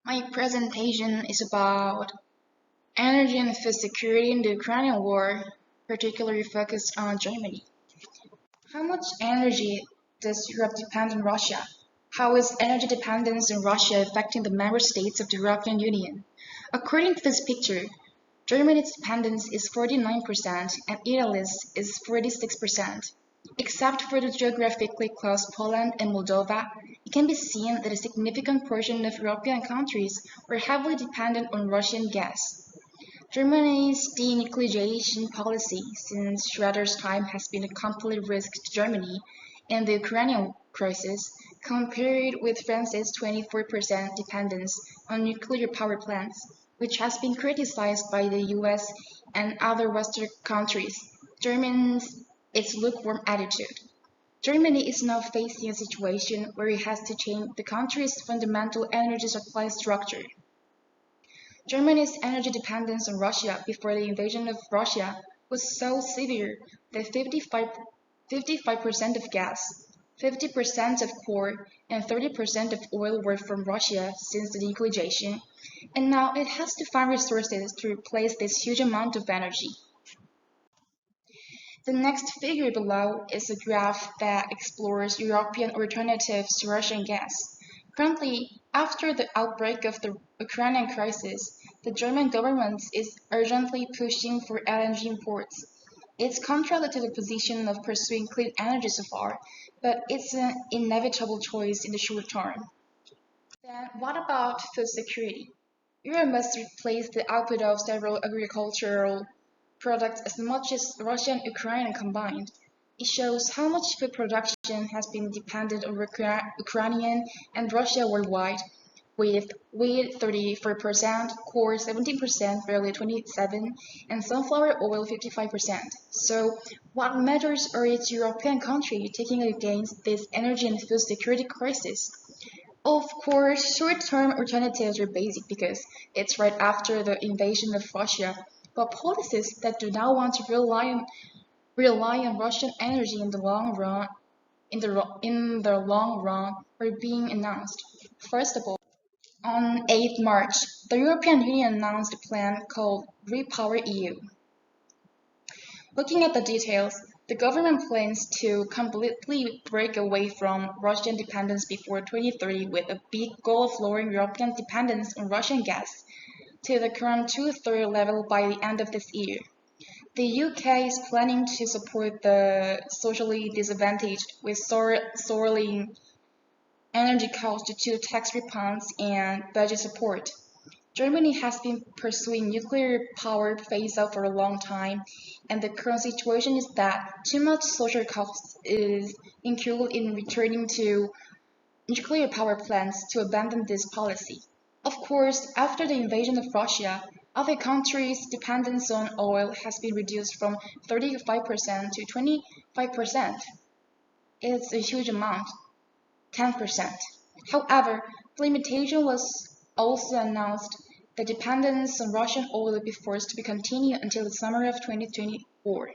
My presentation is about energy and food security in the Ukrainian war, particularly focused on Germany. How much energy does Europe depend on Russia? How is energy dependence on Russia affecting the member states of the European Union? According to this picture, Germany's dependence is 49% and Italy's is 46%. Except for the geographically close Poland and Moldova, it can be seen that a significant portion of European countries were heavily dependent on Russian gas. Germany's denuclearization policy since Schroeder's time has been a complete risk to Germany in the Ukrainian crisis, compared with France's 24% dependence on nuclear power plants, which has been criticized by the US and other Western countries. Germany's its lukewarm attitude. Germany is now facing a situation where it has to change the country's fundamental energy supply structure. Germany's energy dependence on Russia before the invasion of Russia was so severe that 55% of gas, 50% of coal, and 30% of oil were from Russia since the denuclearization, and now it has to find resources to replace this huge amount of energy. The next figure below is a graph that explores European alternatives to Russian gas. Currently, after the outbreak of the Ukrainian crisis, the German government is urgently pushing for LNG imports. It's contrary to the position of pursuing clean energy so far, but it's an inevitable choice in the short term. Then what about food security? Europe must replace the output of several agricultural products as much as Russia and Ukraine combined. It shows how much food production has been dependent on Ukrainian and Russia worldwide, with wheat 34%, corn 17%, barley 27%, and sunflower oil 55%. So, what matters are its European countries taking against this energy and food security crisis? Of course, short-term alternatives are basic because it's right after the invasion of Russia, but policies that do not want to rely on Russian energy in the long run are being announced. First of all, on 8 March, the European Union announced a plan called Repower EU. Looking at the details, the government plans to completely break away from Russian dependence before 2030 with a big goal of lowering European dependence on Russian gas to the current 2/3 level by the end of this year. The UK is planning to support the socially disadvantaged with soaring energy costs due to tax refunds and budget support. Germany has been pursuing nuclear power phase-out for a long time, and the current situation is that too much social cost is incurred in returning to nuclear power plants to abandon this policy. Of course, after the invasion of Russia, other countries' dependence on oil has been reduced from 35% to 25%. It's a huge amount, 10%. However, the limitation was also announced that dependence on Russian oil will be forced to be continued until the summer of 2024.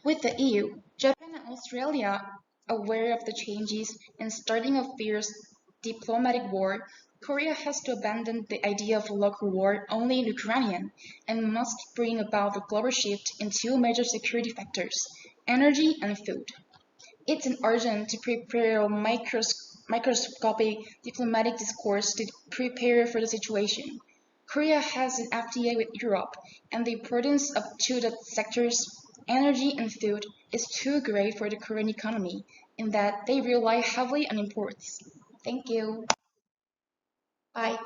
With the EU, Japan and Australia aware of the changes and starting a fierce diplomatic war, Korea has to abandon the idea of a local war only in Ukrainian and must bring about a global shift in two major security factors, energy and food. It's urgent to prepare a microscopic diplomatic discourse to prepare for the situation. Korea has an FTA with Europe, and the importance of two sectors, energy and food, is too great for the Korean economy, in that they rely heavily on imports. Thank you. Bye.